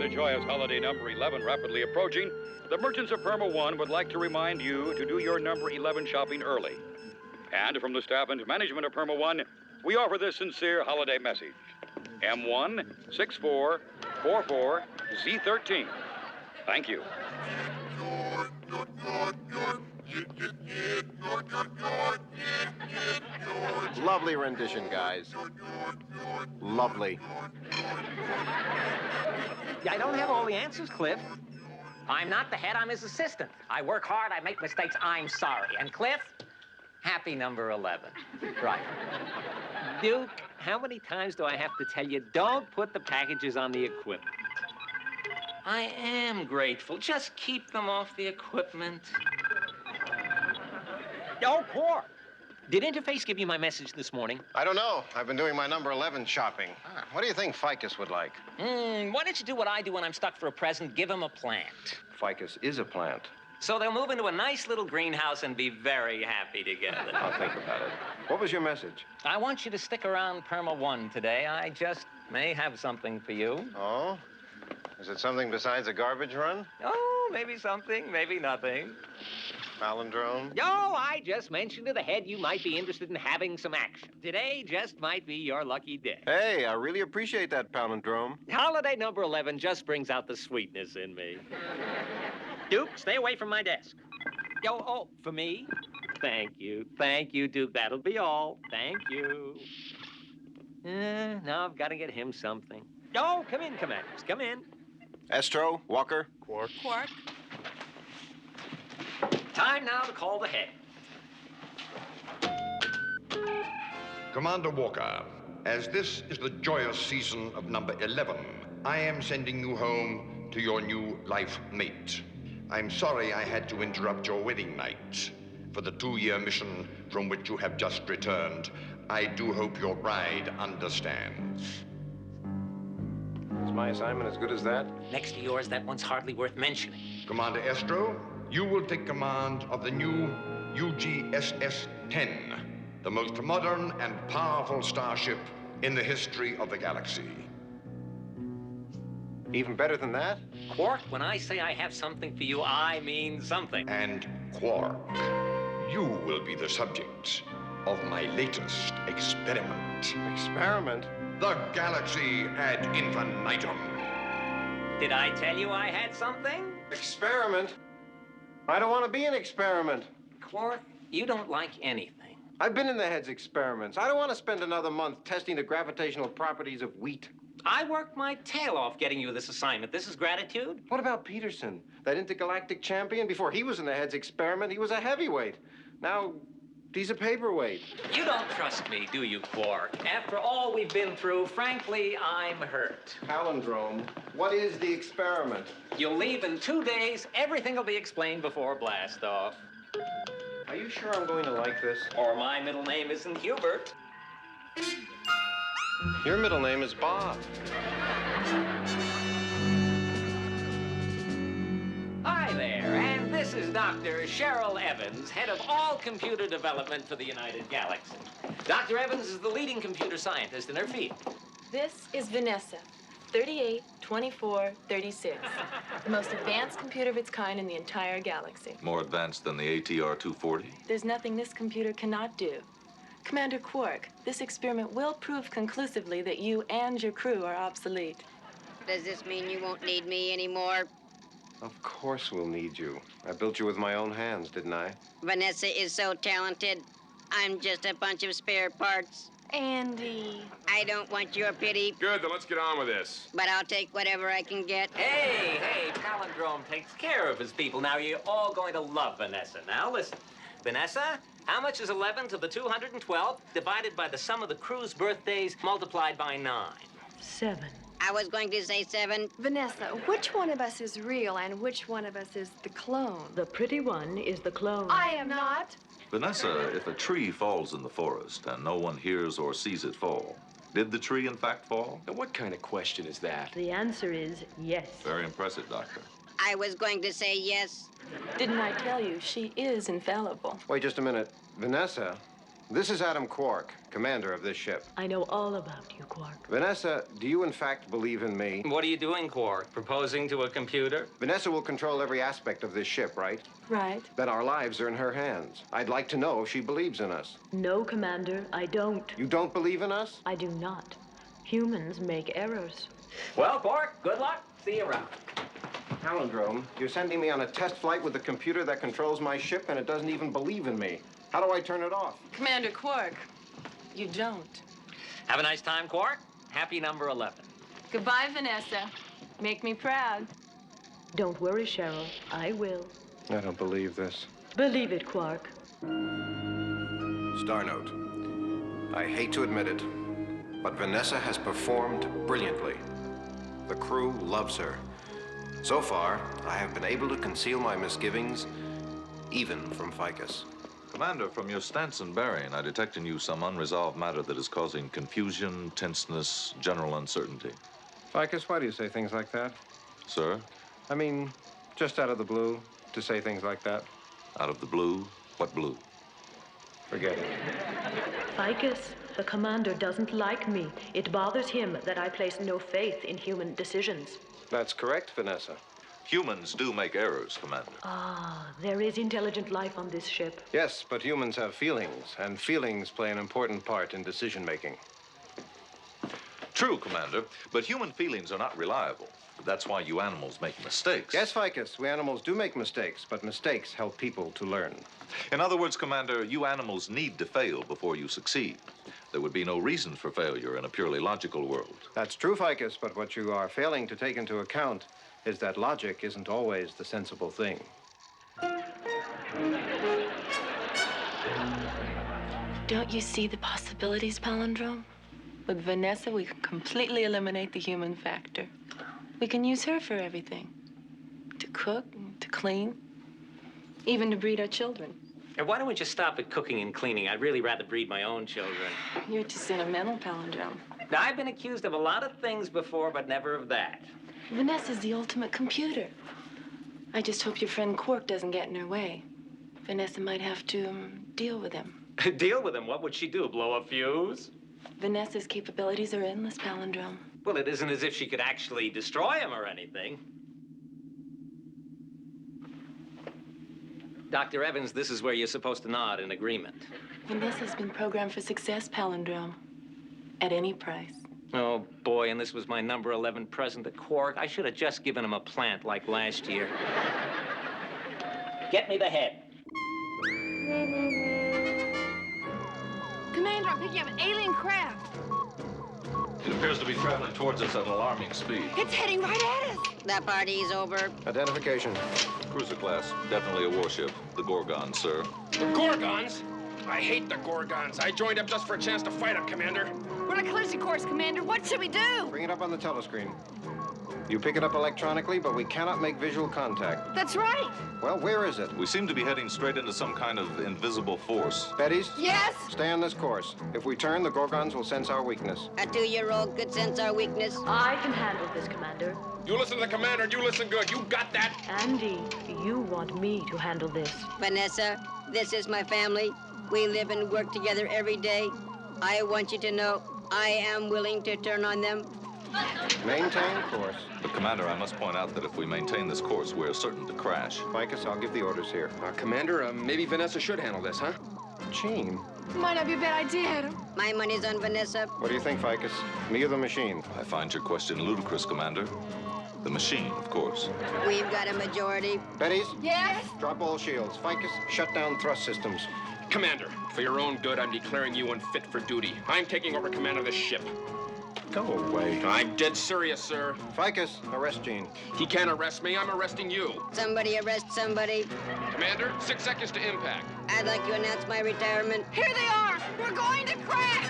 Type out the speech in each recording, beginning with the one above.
the joyous holiday number 11 rapidly approaching, the merchants of Perma 1 would like to remind you to do your number 11 shopping early. And from the staff and management of Perma 1, we offer this sincere holiday message. M16444Z13. Thank you. Lovely rendition, guys. Lovely. I don't have all the answers, Cliff. I'm not the head, I'm his assistant. I work hard, I make mistakes, I'm sorry. And Cliff, happy number 11. Right. Duke, how many times do I have to tell you, don't put the packages on the equipment? I am grateful. Just keep them off the equipment. Oh, Quark! Did Interface give you my message this morning? I don't know. I've been doing my number 11 shopping. What do you think Ficus would like? Why don't you do what I do when I'm stuck for a present? Give him a plant. Ficus is a plant. So they'll move into a nice little greenhouse and be very happy together. I'll think about it. What was your message? I want you to stick around Perma 1 today. I just may have something for you. Oh? Is it something besides a garbage run? Oh, maybe something, maybe nothing. Palindrome? No, I just mentioned to the head you might be interested in having some action. Today just might be your lucky day. Hey, I really appreciate that, Palindrome. Holiday number 11 just brings out the sweetness in me. Duke, stay away from my desk. Oh, for me? Thank you, Duke. That'll be all. Thank you. Now I've got to get him something. Oh, come in, Commanders, come in. Estro, Walker. Quark. Time now to call the head. Commander Walker, as this is the joyous season of number 11, I am sending you home to your new life mate. I'm sorry I had to interrupt your wedding night. For the 2-year mission from which you have just returned, I do hope your bride understands. Is my assignment as good as that? Next to yours, that one's hardly worth mentioning. Commander Estro, you will take command of the new UGSS-10, the most modern and powerful starship in the history of the galaxy. Even better than that? Quark, when I say I have something for you, I mean something. And Quark, you will be the subject of my latest experiment. Experiment? The galaxy ad infinitum. Did I tell you I had something? Experiment? I don't want to be an experiment. Quark, you don't like anything. I've been in the head's experiments. I don't want to spend another month testing the gravitational properties of wheat. I worked my tail off getting you this assignment. This is gratitude? What about Peterson, that intergalactic champion? Before he was in the head's experiment, he was a heavyweight. Now, he's a paperweight. You don't trust me, do you, Quark? After all we've been through, frankly, I'm hurt. Palindrome, what is the experiment? You'll leave in 2 days. Everything will be explained before blast-off. Are you sure I'm going to like this? Or my middle name isn't Hubert. Your middle name is Bob. Hi there, and this is Dr. Cheryl Evans, head of all computer development for the United Galaxy. Dr. Evans is the leading computer scientist in her field. This is Vanessa, 382436. The most advanced computer of its kind in the entire galaxy. More advanced than the ATR-240? There's nothing this computer cannot do. Commander Quark, this experiment will prove conclusively that you and your crew are obsolete. Does this mean you won't need me anymore? Of course we'll need you. I built you with my own hands, didn't I? Vanessa is so talented. I'm just a bunch of spare parts. Andy. I don't want your pity, Good, then let's get on with this. but I'll take whatever I can get. Hey, Palindrome takes care of his people. Now, you're all going to love Vanessa. Now, listen. Vanessa, how much is 11 to the 212 divided by the sum of the crew's birthdays multiplied by 9? 7. I was going to say 7. Vanessa, which one of us is real and which one of us is the clone? The pretty one is the clone. I am not. Vanessa, if a tree falls in the forest and no one hears or sees it fall, did the tree in fact fall? Now, what kind of question is that? The answer is yes. Very impressive, Doctor. I was going to say yes. Didn't I tell you she is infallible? Wait just a minute. Vanessa, This is Adam Quark, commander of this ship. I know all about you, Quark. Vanessa, do you in fact believe in me? What are you doing, Quark? Proposing to a computer? Vanessa will control every aspect of this ship, right? Right. Then our lives are in her hands. I'd like to know if she believes in us. No, Commander, I don't. You don't believe in us? I do not. Humans make errors. Well, Quark, good luck. See you around. Palindrome, you're sending me on a test flight with a computer that controls my ship and it doesn't even believe in me. How do I turn it off? Commander Quark, you don't. Have a nice time, Quark. Happy number 11. Goodbye, Vanessa. Make me proud. Don't worry, Cheryl. I will. I don't believe this. Believe it, Quark. Star note. I hate to admit it, but Vanessa has performed brilliantly. The crew loves her. So far, I have been able to conceal my misgivings, even from Ficus. Commander, from your stance and bearing, I detect in you some unresolved matter that is causing confusion, tenseness, general uncertainty. Ficus, why do you say things like that? Sir? I mean, just out of the blue, to say things like that. Out of the blue? What blue? Forget it. Ficus, the commander doesn't like me. It bothers him that I place no faith in human decisions. That's correct, Vanessa. Humans do make errors, Commander. Ah, there is intelligent life on this ship. Yes, but humans have feelings, and feelings play an important part in decision-making. True, Commander, but human feelings are not reliable. That's why you animals make mistakes. Yes, Ficus, we animals do make mistakes, but mistakes help people to learn. In other words, Commander, you animals need to fail before you succeed. There would be no reason for failure in a purely logical world. That's true, Ficus, but what you are failing to take into account is that logic isn't always the sensible thing. Don't you see the possibilities, Palindrome? With Vanessa, we can completely eliminate the human factor. We can use her for everything. To cook, to clean, even to breed our children. And why don't we just stop at cooking and cleaning? I'd really rather breed my own children. You're too sentimental, Palindrome. Now, I've been accused of a lot of things before, but never of that. Vanessa's the ultimate computer. I just hope your friend Quark doesn't get in her way. Vanessa might have to deal with him. Deal with him? What would she do, blow a fuse? Vanessa's capabilities are endless, Palindrome. Well, it isn't as if she could actually destroy him or anything. Dr. Evans, this is where you're supposed to nod in agreement. Vanessa's been programmed for success, Palindrome. At any price. Oh, boy, and this was my number 11 present to Quark. I should have just given him a plant like last year. Get me the head. Commander, I'm picking up an alien craft. It appears to be traveling towards us at an alarming speed. It's heading right at us. The party's over. Identification. Cruiser class, definitely a warship. The Gorgon, sir. The Gorgons? I hate the Gorgons. I joined up just for a chance to fight them, Commander. We're on a collision course, Commander. What should we do? Bring it up on the telescreen. You pick it up electronically, but we cannot make visual contact. That's right. Well, where is it? We seem to be heading straight into some kind of invisible force. Betty's? Yes? Stay on this course. If we turn, the Gorgons will sense our weakness. A 2-year-old could sense our weakness. I can handle this, Commander. You listen to the commander and you listen good. You got that? Andy, you want me to handle this. Vanessa, this is my family. We live and work together every day. I want you to know I am willing to turn on them. Maintain course. But, Commander, I must point out that if we maintain this course, we're certain to crash. Ficus, I'll give the orders here. Commander, maybe Vanessa should handle this, huh? Machine? Might not be a bad idea, Adam. My money's on Vanessa. What do you think, Ficus? Me or the machine? I find your question ludicrous, Commander. The machine, of course. We've got a majority. Betty's? Yes? Drop all shields. Ficus, shut down thrust systems. Commander, for your own good, I'm declaring you unfit for duty. I'm taking over command of this ship. Go away. I'm dead serious, sir. Ficus, arrest Gene. He can't arrest me. I'm arresting you. Somebody arrest somebody. Commander, 6 seconds to impact. I'd like to announce my retirement. Here they are. We're going to crash.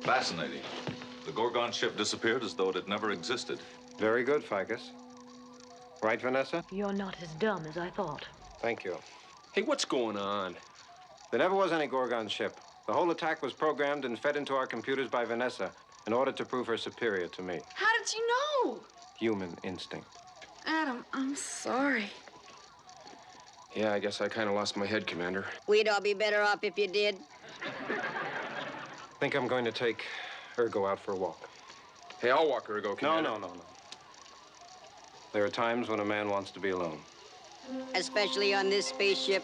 Fascinating. The Gorgon ship disappeared as though it had never existed. Very good, Ficus. Right, Vanessa? You're not as dumb as I thought. Thank you. Hey, what's going on? There never was any Gorgon ship. The whole attack was programmed and fed into our computers by Vanessa in order to prove her superior to me. How did you know? Human instinct. Adam, I'm sorry. Yeah, I guess I kind of lost my head, Commander. We'd all be better off if you did. Think I'm going to take Ergo out for a walk. Hey, I'll walk Ergo, Commander. No. There are times when a man wants to be alone. Especially on this spaceship.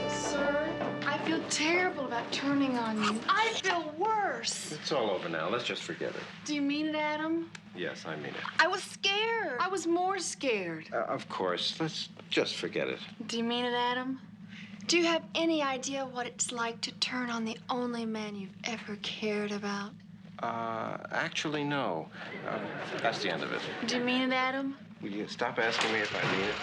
Sir, I feel terrible about turning on you. I feel worse. It's all over now. Let's just forget it. Do you mean it, Adam? Yes, I mean it. I was scared. I was more scared. Of course. Let's just forget it. Do you mean it, Adam? Do you have any idea what it's like to turn on the only man you've ever cared about? Actually, no. That's the end of it. Do you mean it, Adam? Will you stop asking me if I mean it?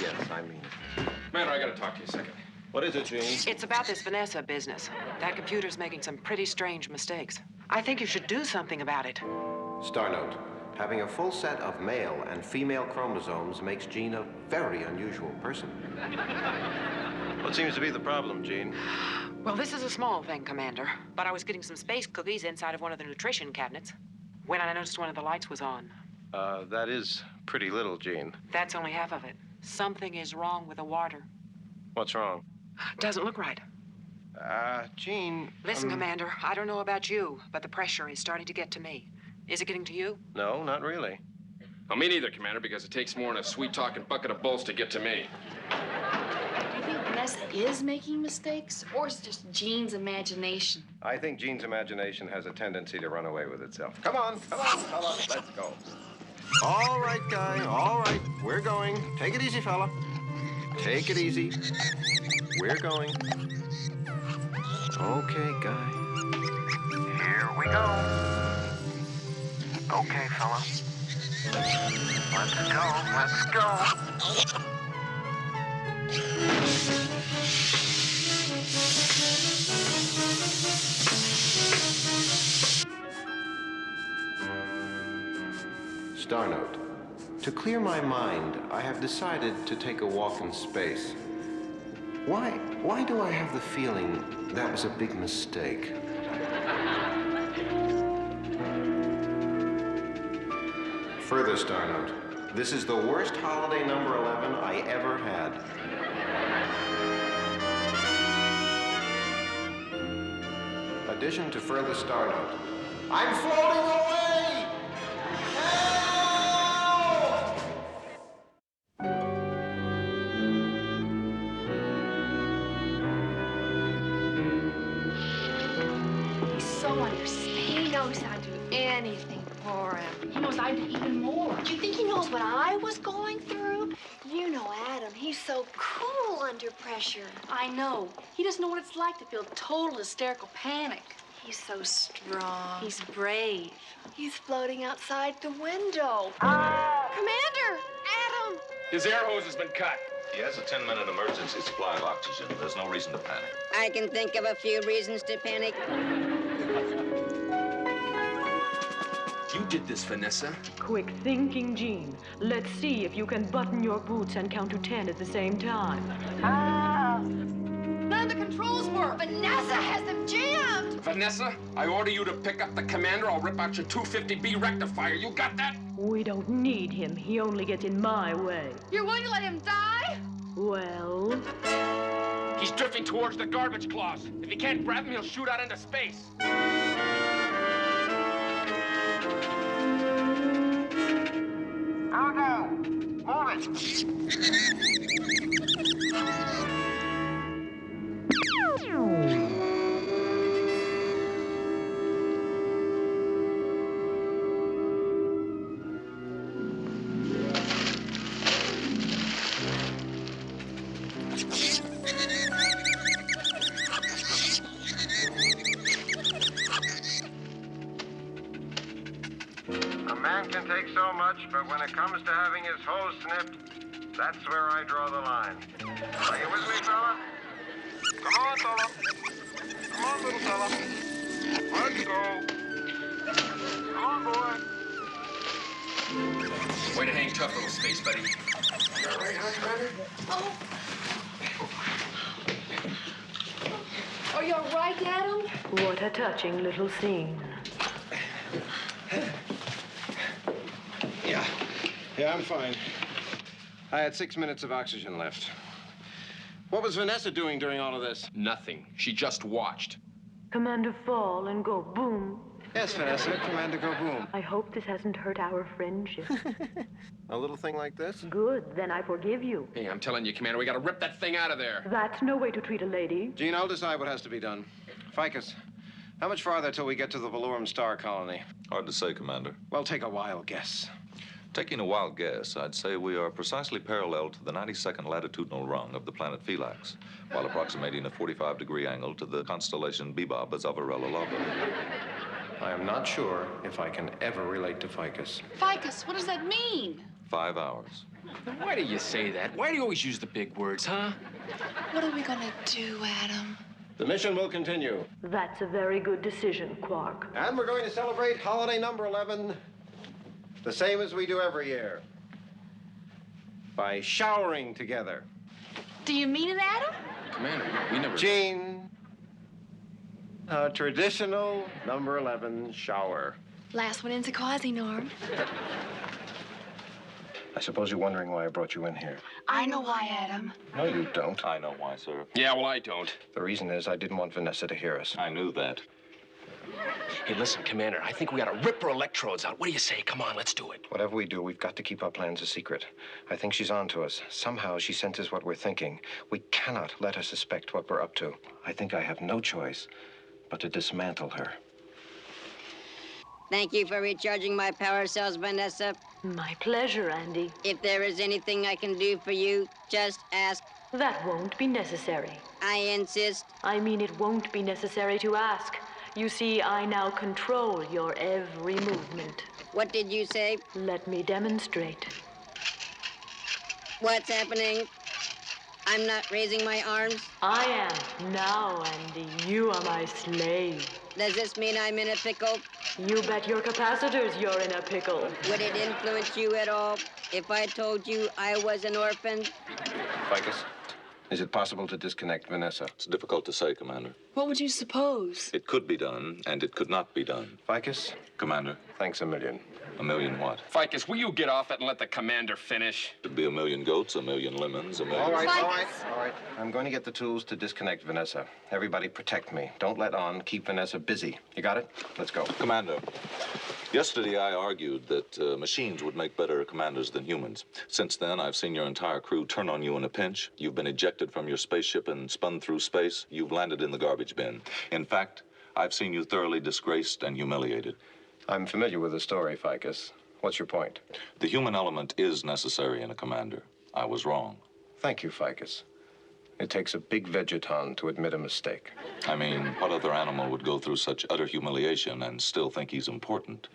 Yes, I mean it. Commander, I gotta talk to you a second. What is it, Gene? It's about this Vanessa business. That computer's making some pretty strange mistakes. I think you should do something about it. Star note. Having a full set of male and female chromosomes makes Gene a very unusual person. What seems to be the problem, Gene? Well, this is a small thing, Commander. But I was getting some space cookies inside of one of the nutrition cabinets when I noticed one of the lights was on. That is pretty little, Gene. That's only half of it. Something is wrong with the water. What's wrong? Doesn't look right. Gene... Listen, Commander, I don't know about you, but the pressure is starting to get to me. Is it getting to you? No, not really. Well, me neither, Commander, because it takes more than a sweet-talking bucket of bolts to get to me. Do you think Vanessa is making mistakes, or is it just Gene's imagination? I think Gene's imagination has a tendency to run away with itself. Come on, fella, let's go. All right, guy, all right. We're going. Take it easy, fella. Take it easy. We're going. Okay, guy. Here we go. Okay, fella. Let's go. Star note. To clear my mind, I have decided to take a walk in space. Why do I have the feeling that was a big mistake? Further star note. This is the worst holiday number 11 I ever had. Addition to further star note. I'm floating away! Help! He's so understanding. He knows I'd do anything for him. He knows I'd do even more. Do you think he knows what I was going through? You know Adam, he's so cool under pressure. I know. He doesn't know what it's like to feel total hysterical panic. He's so strong. He's brave. He's floating outside the window. Commander! Adam! His air hose has been cut. He has a 10-minute emergency supply of oxygen. There's no reason to panic. I can think of a few reasons to panic. You did this, Vanessa. Quick thinking, Gene. Let's see if you can button your boots and count to 10 at the same time. None of the controls work. Vanessa has them jammed. Vanessa, I order you to pick up the commander. I'll rip out your 250B rectifier. You got that? We don't need him. He only gets in my way. You're willing to let him die? Well? He's drifting towards the garbage claws. If he can't grab him, he'll shoot out into space. Ergo, move it. A man can take so much, but when it comes to having his hose snipped, that's where I draw the line. Are you with me, fella? Come on, fella. Come on, little fella. Let's go. Come on, boy. Way to hang tough, little space buddy. You all right, huh, Commander? Oh. Are you all right, Adam? What a touching little scene. Yeah, I'm fine. I had 6 minutes of oxygen left. What was Vanessa doing during all of this? Nothing. She just watched. Commander, fall and go boom. Yes, Vanessa, Commander, go boom. I hope this hasn't hurt our friendship. A little thing like this? Good, then I forgive you. Hey, I'm telling you, Commander, we gotta rip that thing out of there. That's no way to treat a lady. Gene, I'll decide what has to be done. Ficus, how much farther till we get to the Valorum star colony? Hard to say, Commander. Well, take a wild guess. Taking a wild guess, I'd say we are precisely parallel to the 92nd latitudinal rung of the planet Philax, while approximating a 45-degree angle to the constellation Bebop as Avarella Lava. I am not sure if I can ever relate to Ficus. Ficus, what does that mean? 5 hours. Why do you say that? Why do you always use the big words, huh? What are we gonna do, Adam? The mission will continue. That's a very good decision, Quark. And we're going to celebrate holiday number 11 the same as we do every year. By showering together. Do you mean it, Adam? Commander, we never... Gene, a traditional number 11 shower. Last one into quasi-norm. I suppose you're wondering why I brought you in here. I know why, Adam. No, you don't. I know why, sir. Yeah, well, I don't. The reason is I didn't want Vanessa to hear us. I knew that. Hey, listen, Commander, I think we gotta rip her electrodes out. What do you say? Come on, let's do it. Whatever we do, we've got to keep our plans a secret. I think she's on to us. Somehow she senses what we're thinking. We cannot let her suspect what we're up to. I think I have no choice but to dismantle her. Thank you for recharging my power cells, Vanessa. My pleasure, Andy. If there is anything I can do for you, just ask. That won't be necessary. I insist. I mean, it won't be necessary to ask. You see, I now control your every movement. What did you say? Let me demonstrate. What's happening? I'm not raising my arms. I am now, Andy. You are my slave. Does this mean I'm in a pickle? You bet your capacitors you're in a pickle. Would it influence you at all if I told you I was an orphan? Ficus, is it possible to disconnect Vanessa? It's difficult to say, Commander. What would you suppose? It could be done, and it could not be done. Ficus, Commander, thanks a million. a million what? Ficus, will you get off it and let the Commander finish? It'd be a million goats, a million lemons, a million... All right. I'm going to get the tools to disconnect Vanessa. Everybody protect me. Don't let on. Keep Vanessa busy. You got it? Let's go. Commander, yesterday I argued that machines would make better commanders than humans. Since then, I've seen your entire crew turn on you in a pinch. You've been ejected from your spaceship and spun through space. You've landed in the garbage bin. In fact, I've seen you thoroughly disgraced and humiliated. I'm familiar with the story, Ficus. What's your point? The human element is necessary in a commander. I was wrong. Thank you, Ficus. It takes a big vegeton to admit a mistake. I mean, what other animal would go through such utter humiliation and still think he's important?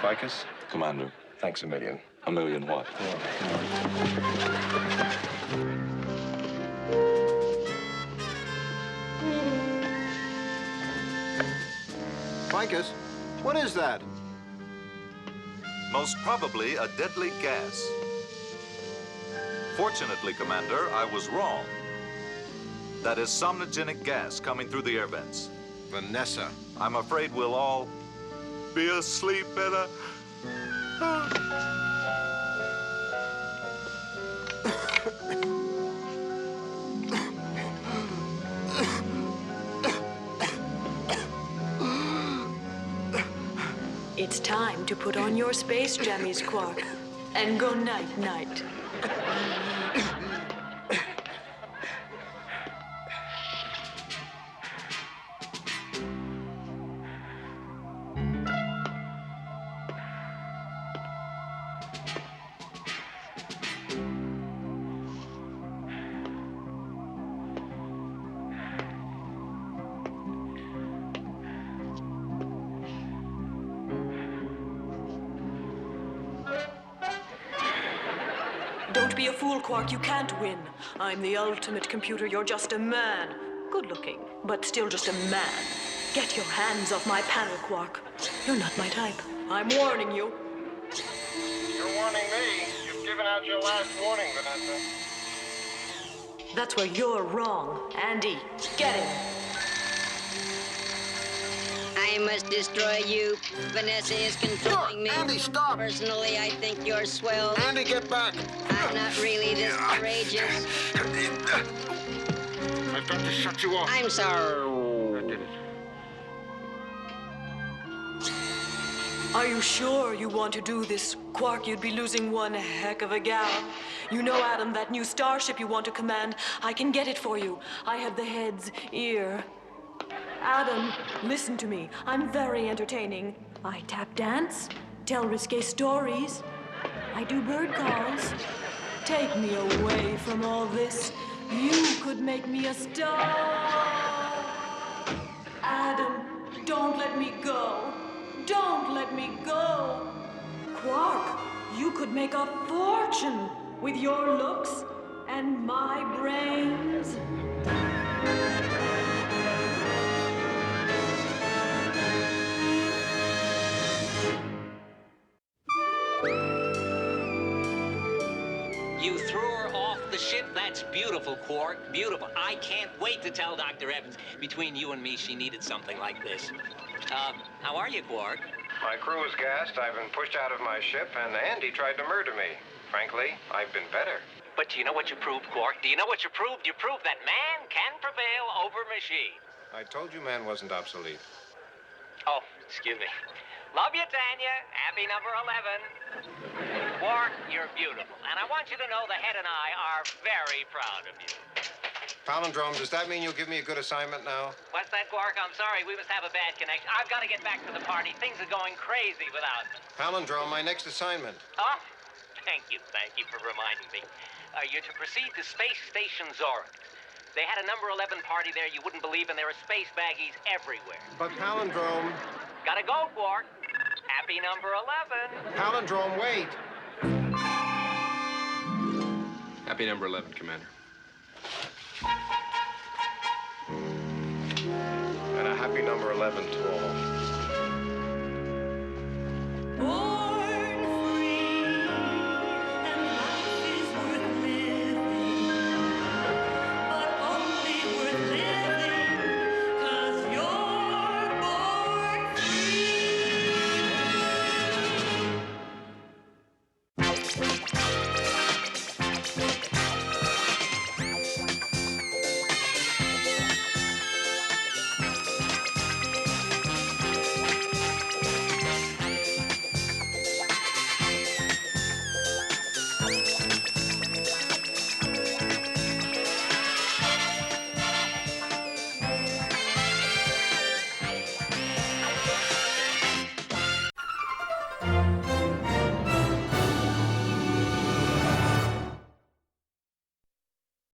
Ficus? Commander. Thanks a million. A million what? Ficus, what is that? Most probably a deadly gas. Fortunately, Commander, I was wrong. That is somnogenic gas coming through the air vents. Vanessa. I'm afraid we'll all be asleep in a... It's time to put on your space jammies, Quark, and go night-night. Don't be a fool, Quark. You can't win. I'm the ultimate computer. You're just a man. Good looking, but still just a man. Get your hands off my panel, Quark. You're not my type. I'm warning you. You're warning me. You've given out your last warning, Vanessa. That's where you're wrong. Andy, get him. I I must destroy you. Vanessa is controlling me. Andy, stop! Personally, I think you're swell. Andy, get back! I'm not really this courageous. I've got to shut you off. I'm sorry. I did it. Are you sure you want to do this, Quark? You'd be losing one heck of a gal. You know, Adam, that new starship you want to command, I can get it for you. I have the head's ear. Adam, listen to me. I'm very entertaining. I tap dance, tell risque stories. I do bird calls. Take me away from all this. You could make me a star. Adam, don't let me go. Don't let me go. Quark, you could make a fortune with your looks and my brains. You threw her off the ship? That's beautiful, Quark. Beautiful. I can't wait to tell Dr. Evans. Between you and me, she needed something like this. How are you, Quark? My crew is gassed, I've been pushed out of my ship, and Andy tried to murder me. Frankly, I've been better. But do you know what you proved, Quark? Do you know what you proved? You proved that man can prevail over machine. I told you man wasn't obsolete. Oh, excuse me. Love you, Tanya. Happy number 11. Quark, you're beautiful. And I want you to know the head and I are very proud of you. Palindrome, does that mean you'll give me a good assignment now? What's that, Quark? I'm sorry. We must have a bad connection. I've got to get back to the party. Things are going crazy without me. Palindrome, my next assignment. Oh, thank you. Thank you for reminding me. You're to proceed to Space Station Zorik. They had a number 11 party there you wouldn't believe, and there are space baggies everywhere. But Palindrome... Gotta go, Quark. Happy number 11. Palindrome, wait! Happy number 11, Commander. And a happy number 11 to all.